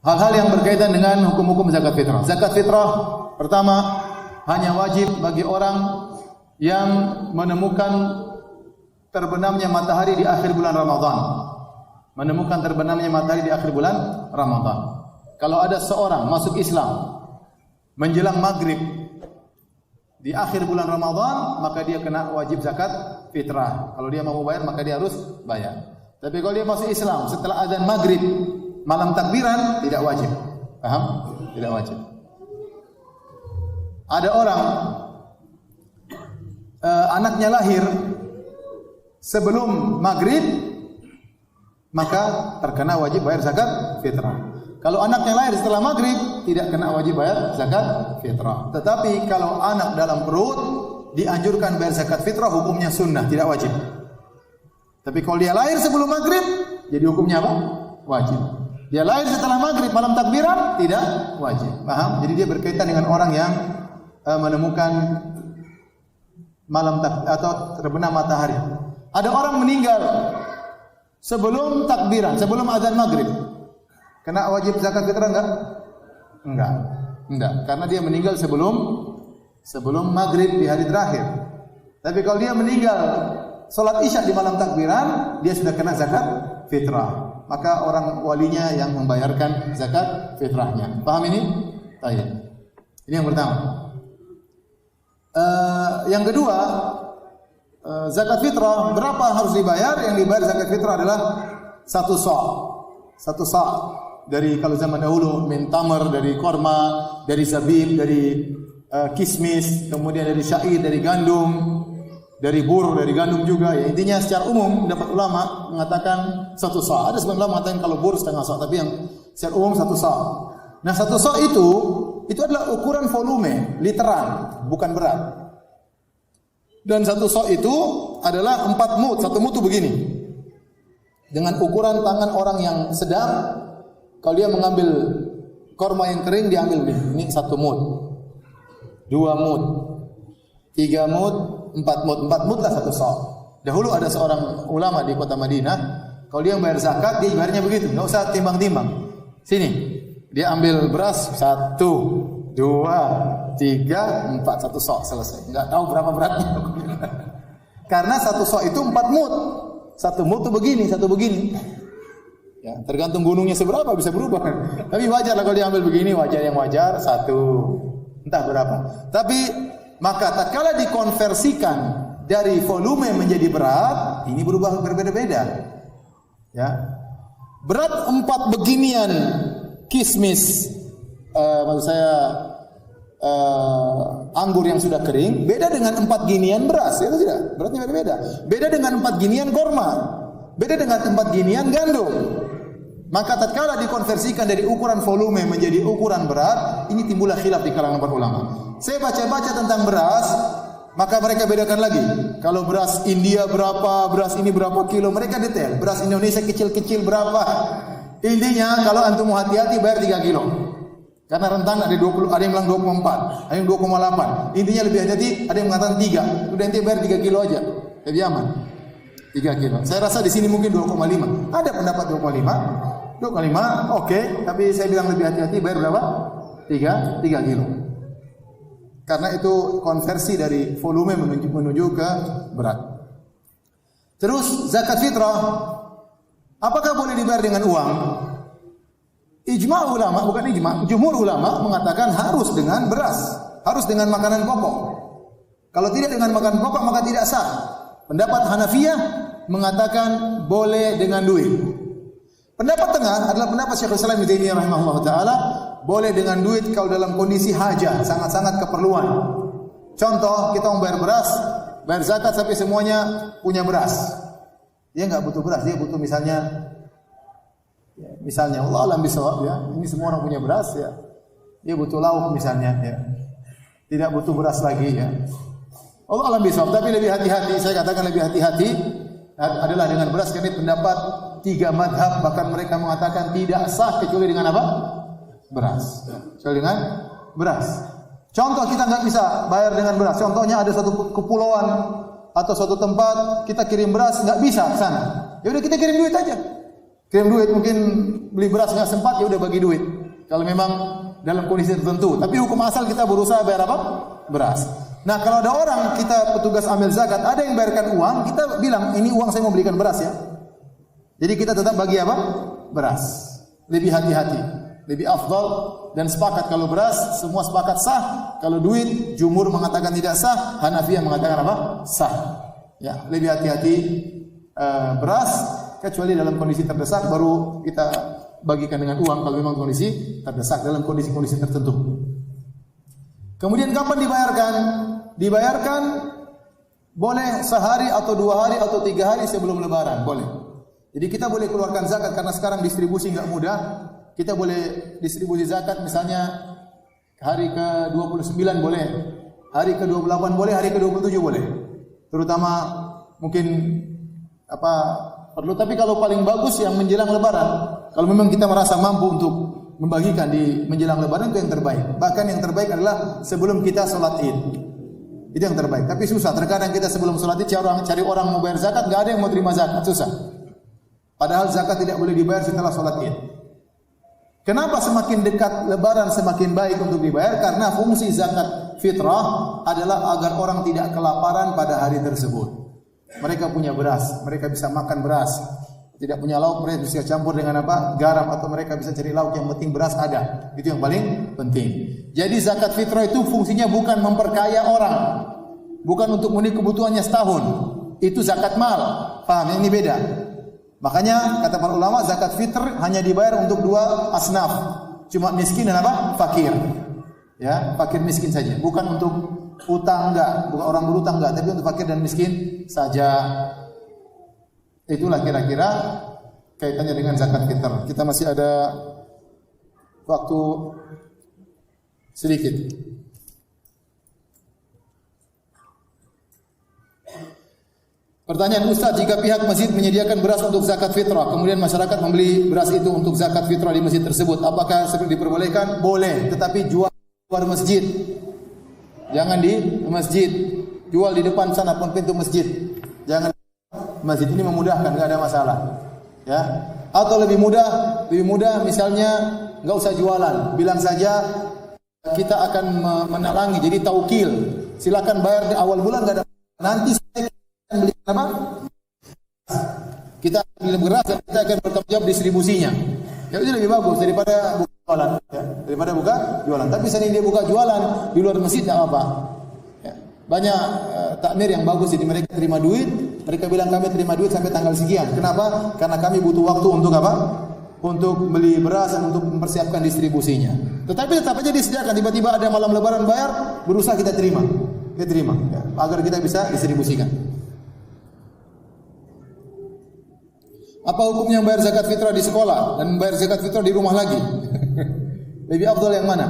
hal-hal yang berkaitan dengan hukum-hukum zakat fitrah. Zakat fitrah pertama hanya wajib bagi orang yang menemukan terbenamnya matahari di akhir bulan Ramadan. Menemukan terbenamnya matahari di akhir bulan Ramadan. Kalau ada seorang masuk Islam menjelang maghrib di akhir bulan Ramadan, maka dia kena wajib zakat fitrah. Kalau dia mau bayar, maka dia harus bayar. Tapi kalau dia masuk Islam setelah azan maghrib, malam takbiran, tidak wajib. Paham? Tidak wajib. Ada orang anaknya lahir sebelum maghrib, maka terkena wajib bayar zakat fitrah. Kalau anaknya lahir setelah maghrib, tidak kena wajib bayar zakat fitrah. Tetapi kalau anak dalam perut, dianjurkan bayar zakat fitrah, hukumnya sunnah, tidak wajib. Tapi kalau dia lahir sebelum maghrib, jadi hukumnya apa? Wajib. Dia lahir setelah maghrib, malam takbiran, tidak wajib. Paham? Jadi dia berkaitan dengan orang yang menemukan malam atau terbenam matahari. Ada orang meninggal sebelum takbiran, sebelum azan maghrib. Kena wajib zakat fitrah enggak? Enggak. Karena dia meninggal sebelum maghrib di hari terakhir. Tapi kalau dia meninggal salat Isya di malam takbiran, dia sudah kena zakat fitrah. Maka orang walinya yang membayarkan zakat fitrahnya. Paham ini? Baik. Ini yang pertama. Yang kedua, zakat fitrah berapa harus dibayar? Yang dibayar zakat fitrah adalah 1 sa'. 1 sa' dari kalau zaman dahulu min tamar, dari korma, dari zabib, dari kismis, kemudian dari syair, dari gandum, dari bur, dari gandum juga. Ya, intinya secara umum dapat ulama mengatakan 1 sa'. Ada sebagian ulama mengatakan kalau bur setengah sa', tapi yang secara umum 1 sa'. Nah, 1 sa' itu adalah ukuran volume, literan, bukan berat. Dan 1 sa' itu adalah 4 mud. 1 mud itu begini. Dengan ukuran tangan orang yang sedang, kalau dia mengambil korma yang kering, dia ambil begini. Ini 1 mud. 2 mud. 3 mud, 4 mud. 4 mud lah 1 sa'. Dahulu ada seorang ulama di kota Madinah, kalau dia bayar zakat, dia bayarnya begitu, enggak usah timbang-timbang. Sini, dia ambil beras 1, 2, 3, 4, 1 sa' selesai. Enggak tahu berapa beratnya. Karena 1 sa' itu 4 mud. 1 mud itu begini, 1 begini. Ya, tergantung gunungnya seberapa bisa berubah. Tapi wajar lah kalau dia ambil begini, wajar yang wajar 1. Entah berapa. Tapi maka tatkala dikonversikan dari volume menjadi berat, ini berubah berbeda-beda. Ya. Berat 4 beginian kismis, maksud saya anggur yang sudah kering, beda dengan 4 ginian beras, itu tidak? Beratnya beda-beda. Beda dengan 4 ginian korma, beda dengan 4 ginian gandum. Maka tatkala dikonversikan dari ukuran volume menjadi ukuran berat, ini timbullah khilaf di kalangan para ulama. Saya baca-baca tentang beras, maka mereka bedakan lagi. Kalau beras India berapa, beras ini berapa kilo, mereka detail. Beras Indonesia kecil-kecil berapa. Intinya kalau antum hati-hati bayar 3 kilo. Karena rentang ada 20, ada yang bilang 24, ada yang 2,8. Intinya lebih hati-hati, ada yang mengatakan 3. Udah ente bayar 3 kilo aja. Lebih aman. 3 kilo. Saya rasa di sini mungkin 2,5. Ada pendapat 2,5. 2,5, oke, tapi saya bilang lebih hati-hati bayar berapa? 3 kilo. Karena itu konversi dari volume menuju ke berat. Terus zakat fitrah, apakah boleh dibayar dengan uang? Ijma' ulama, bukan ijma', jumhur ulama mengatakan harus dengan beras, harus dengan makanan pokok. Kalau tidak dengan makanan pokok maka tidak sah. Pendapat Hanafiyah mengatakan boleh dengan duit. Pendapat tengah adalah pendapat Syekhul Islam Ibnu Taimiyah rahimahullah taala, boleh dengan duit kalau dalam kondisi hajat, sangat-sangat keperluan. Contoh, kita mau bayar beras, bayar zakat sampai semuanya punya beras. Dia enggak butuh beras, dia butuh misalnya Allah alam bisawab ya, ini semua orang punya beras ya. Dia butuh lauk misalnya ya. Tidak butuh beras lagi ya. Allah alam bisawab, tapi lebih hati-hati, saya katakan lebih hati-hati adalah dengan beras, karena pendapat 3 madhab, bahkan mereka mengatakan tidak sah kecuali dengan apa? Beras. Kecuali dengan beras. Contoh, kita nggak bisa bayar dengan beras. Contohnya ada suatu kepulauan atau suatu tempat kita kirim beras nggak bisa ke sana. Ya udah kita kirim duit aja. kirim duit, mungkin beli beras nggak sempat, ya udah bagi duit. Kalau memang dalam kondisi tertentu. Tapi hukum asal kita berusaha bayar apa? Beras. Nah, kalau ada orang, kita petugas ambil zakat, ada yang bayarkan uang, kita bilang, ini uang saya mau belikan beras ya. Jadi kita tetap bagi apa? Beras. Lebih hati-hati, lebih afdal, dan sepakat kalau beras, semua sepakat sah. Kalau duit, jumhur mengatakan tidak sah, Hanafiyah mengatakan apa? Sah. Ya, lebih hati-hati beras, kecuali dalam kondisi terdesak baru kita bagikan dengan uang kalau memang kondisi terdesak dalam kondisi-kondisi tertentu. Kemudian kapan dibayarkan? Dibayarkan boleh sehari atau 2 hari atau 3 hari sebelum lebaran, boleh. Jadi kita boleh keluarkan zakat karena sekarang distribusi enggak mudah. Kita boleh distribusi zakat misalnya hari ke-29 boleh, hari ke-28 boleh, hari ke-27 boleh. Terutama mungkin perlu, tapi kalau paling bagus yang menjelang lebaran. Kalau memang kita merasa mampu untuk membagikan di menjelang lebaran, itu yang terbaik. Bahkan yang terbaik adalah sebelum kita sholat Id. Itu yang terbaik. Tapi susah, terkadang kita sebelum sholat Id cari orang mau bayar zakat, enggak ada yang mau terima zakat, susah. Padahal zakat tidak boleh dibayar setelah sholat Id. Kenapa semakin dekat lebaran semakin baik untuk dibayar? Karena fungsi zakat fitrah adalah agar orang tidak kelaparan pada hari tersebut. Mereka punya beras, mereka bisa makan beras. Tidak punya lauk, mereka bisa campur dengan apa? Garam, atau mereka bisa cari lauk, yang penting beras ada. Itu yang paling penting. Jadi zakat fitrah itu fungsinya bukan memperkaya orang, bukan untuk memenuhi kebutuhannya setahun. Itu zakat mal. Paham? Ini beda. Makanya kata para ulama, zakat fitr hanya dibayar untuk 2 asnaf. Cuma miskin dan apa? Fakir. Ya, fakir miskin saja. Bukan untuk utang, enggak, bukan orang berutang, enggak, tapi untuk fakir dan miskin saja. Itulah kira-kira kaitannya dengan zakat fitr. Kita masih ada waktu sedikit. Pertanyaan Ustaz, jika pihak masjid menyediakan beras untuk zakat fitrah, kemudian masyarakat membeli beras itu untuk zakat fitrah di masjid tersebut, apakah seperti diperbolehkan? Boleh, tetapi jual di luar masjid. Jangan di masjid. Jual di depan sana pun pintu masjid. Jangan. Masjid ini memudahkan, enggak ada masalah. Ya. Atau lebih mudah misalnya enggak usah jualan. Bilang saja kita akan menalangi, jadi taukil. Silakan bayar di awal bulan, enggak ada. Nanti saya akan beli apa? Kita beli beras dan kita akan bertanggung jawab distribusinya. Ya itu lebih bagus daripada buka jualan, ya. Daripada buka jualan. Tapi selain dia buka jualan di luar masjid enggak apa. Ya. Banyak takmir yang bagus, jadi mereka terima duit, mereka bilang kami terima duit sampai tanggal sekian. Kenapa? Karena kami butuh waktu untuk apa? Untuk beli beras dan untuk mempersiapkan distribusinya. Tetapi tetap aja disediakan, tiba-tiba ada malam lebaran bayar, berusaha kita terima. Kita terima, ya, agar kita bisa distribusikan. Apa hukumnya bayar zakat fitrah di sekolah dan bayar zakat fitrah di rumah lagi? Lebih afdal yang mana?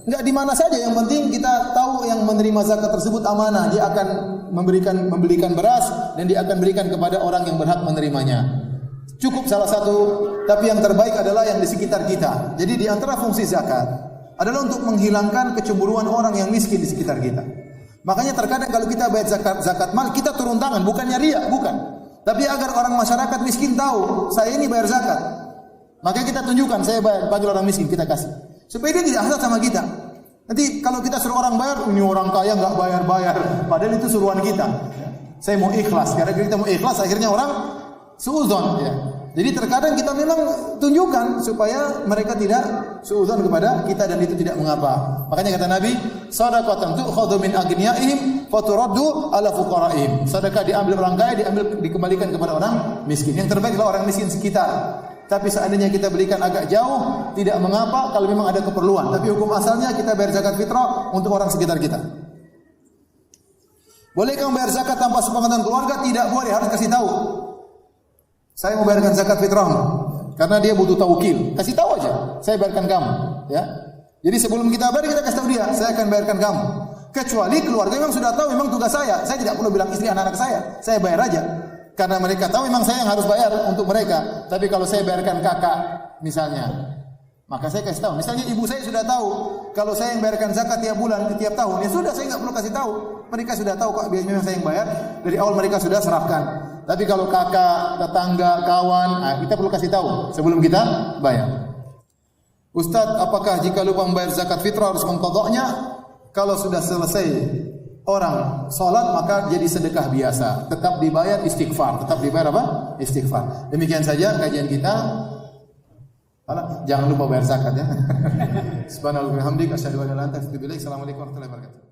Enggak, di mana saja, yang penting kita tahu yang menerima zakat tersebut amanah. Dia akan membelikan beras dan dia akan berikan kepada orang yang berhak menerimanya. Cukup salah satu, tapi yang terbaik adalah yang di sekitar kita. Jadi di antara fungsi zakat adalah untuk menghilangkan kecemburuan orang yang miskin di sekitar kita. Makanya terkadang kalau kita bayar zakat mal, kita turun tangan, bukannya riya, bukan. Tapi agar orang masyarakat miskin tahu, saya ini bayar zakat. Maka kita tunjukkan, saya bayar, bagi orang miskin kita kasih. Supaya dia tidak hasad sama kita. Nanti kalau kita suruh orang bayar, ini orang kaya enggak bayar-bayar, padahal itu suruhan kita. Saya mau ikhlas, karena kita mau ikhlas, akhirnya orang suudzon. Ya. Jadi terkadang kita memang tunjukkan supaya mereka tidak suudzon kepada kita dan itu tidak mengapa. Makanya kata Nabi, shadaqatan tu'khadhu min aghniyaihim faturaddu ala fuqaraihim. Sedekah diambil orang kaya, dikembalikan kepada orang miskin. Yang terbaik adalah orang miskin sekitar. Tapi seandainya kita berikan agak jauh, tidak mengapa kalau memang ada keperluan. Tapi hukum asalnya kita bayar zakat fitrah untuk orang sekitar kita. Bolehkah membayar zakat tanpa sepengetahuan keluarga? Tidak boleh, harus kasih tahu. Saya mau bayarkan zakat fitrahmu, karena dia butuh taukil. Kasih tahu aja, saya bayarkan kamu. Ya. Jadi sebelum kita bayar, kita kasih tahu dia, saya akan bayarkan kamu. Kecuali keluarga memang sudah tahu, memang tugas saya tidak perlu bilang istri anak-anak saya bayar aja. Karena mereka tahu memang saya yang harus bayar untuk mereka. Tapi kalau saya bayarkan kakak misalnya, Maka saya kasih tahu. Misalnya ibu saya sudah tahu kalau saya yang bayarkan zakat tiap bulan, tiap tahun, ya sudah, saya nggak perlu kasih tahu. Mereka sudah tahu kok biasanya saya yang bayar. Dari awal mereka sudah serahkan. Tapi kalau kakak, tetangga, kawan, kita perlu kasih tahu sebelum kita bayar. Ustadz, apakah jika lupa membayar zakat fitrah harus mengqadha'nya? Kalau sudah selesai orang sholat maka jadi sedekah biasa. Tetap dibayar istighfar. Tetap dibayar apa? Istighfar. Demikian saja kajian kita. Jangan lupa bayar zakat ya. Subhanallah wa bihamdihi asyhadu an la ilaha illa anta astaghfiruka wa atubu ilaik. Assalamualaikum warahmatullahi wabarakatuh.